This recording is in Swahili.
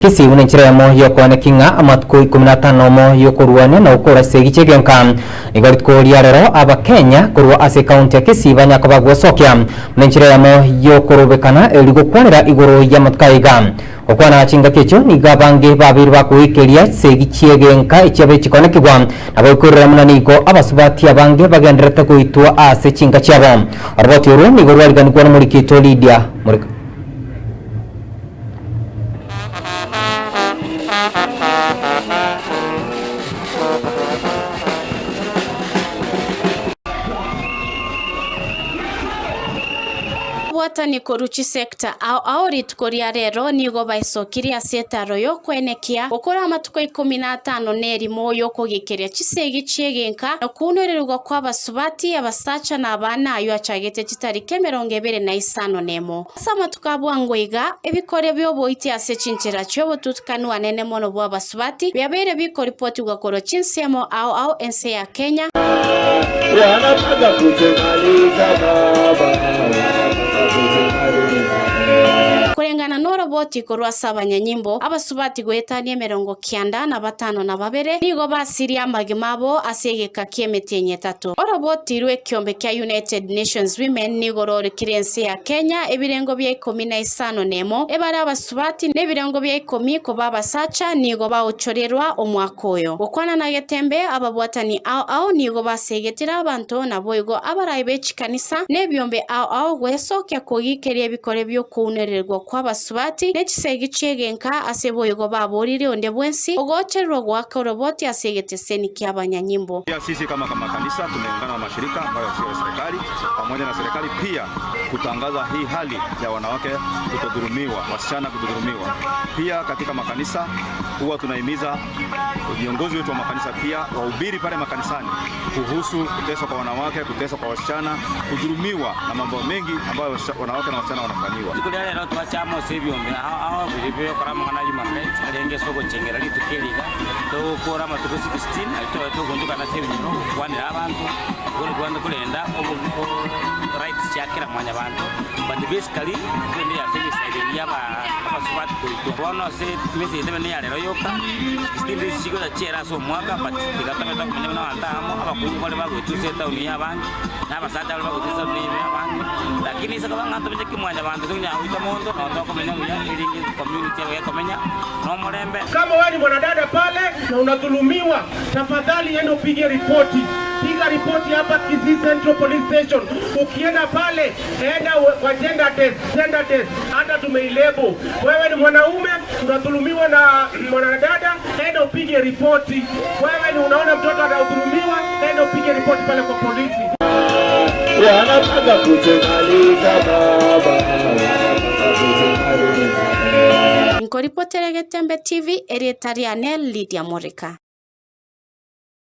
Kisi unenchiremo yokone kinga amatku 15 yokurwane na ukora segiche genka igaritko liarero aba Kenya kurwa ase county ya Kisi banyako gwasokya unenchiremo yokurubekana eligokwanira igoro ya matkaiga okwana chinga kecho nigabange babiri bakuikeria segiche genka ichabe chikonekigwa abakurira munaniko abasubati abange bagenderete kuitwa ase chinga cyabo arboti uru nigoro aliganirwa muri kito Lydia Murika Watani koruchi sekta au ritkoria rero nigo baisokiria setaro yo kwenekia okora amatuko 15 nerimo yo kugikiria chisegi chegenka no kunorerugo kwa basubati abasacha na abana ayo achagete chitarike 25 nemo sama tukabwangwiga ebikore byo boiti ase chinchira cyo tutukanu anene mono bwa basubati byabere biko report ugakoro chinsemo au ense ya Kenya wanataka kutemaliza kurengana noroboti korwa sabanyanyimbo abasubati gwetanie 95 nigo basiria magimabo asegeka kiemetenye 3 oroboti rwe kyombe kya United Nations Women nigo rore kirense ya Kenya ebirengo bya 15 nemo ebara abasubati nebirengo bya 10 ko babasacha nigo bawuchorerwa omwakoyo okwana na getembe ababwatani au nigo basegetira abantu naboigo abarayibe chikanisa nebyombe au gwesokya kogikeria bikore byo kunererwa kwa basubati nechisegi chegenka aseboyego baborire onde bwensi ogocherwa gwaka roboti asegeteseni kyabanyanyimbo. Sisi kama kanisa tumeungana na mashirika ambayo sio serikali pamoja na serikali pia kutangaza hii hali ya wanawake kutodhulumiwa, wasichana kutodhulumiwa. Pia katika makanisa huwa tunahimiza viongozi wetu wa makanisa pia wahubiri pale makanisani kuhusu kuteswa kwa wanawake, kuteswa kwa wasichana, kudhulumiwa na mambo mengi ambayo wanawake na wasichana wanafanyiwa. Lero twachamo sebyombe aho bibyo karama kana human rights alenge soko chengera litukeliga to kora matuko 16 to gonjuka na sebyo kwanira abantu kuri Rwanda kulenda rights cyakira mwanya abantu but basically kwendi ya service side yaba abasubati ko ono se mezi ndebe ne yalero yoka 16 sigo da chera so mwaka but tigatameta kumenya na antamo abakungu bale bagwetuse tauni yabantu n'abasata bale bagwetuse tauni yabantu lakini saka bangato bije kimwanya abantu tunya mondo na komenya iringi community ya komenya no murembe. Kama wewe ni mwanadada pale na unadhulumiwa, tafadhali enda upige ripoti. Piga ripoti hapa Kisii Central Police Station. Ukienda pale enda kwa gender test hata tumeilebo. Wewe ni mwanaume unadhulumiwa na mwanadada, enda upige ripoti. Wewe ni unaona mtoto anadhulumiwa, enda upige ripoti pale kwa polisi. Wanataka kutemaliza baba. Nkoripotere Getembe TV Eretarianel Lydia Murika.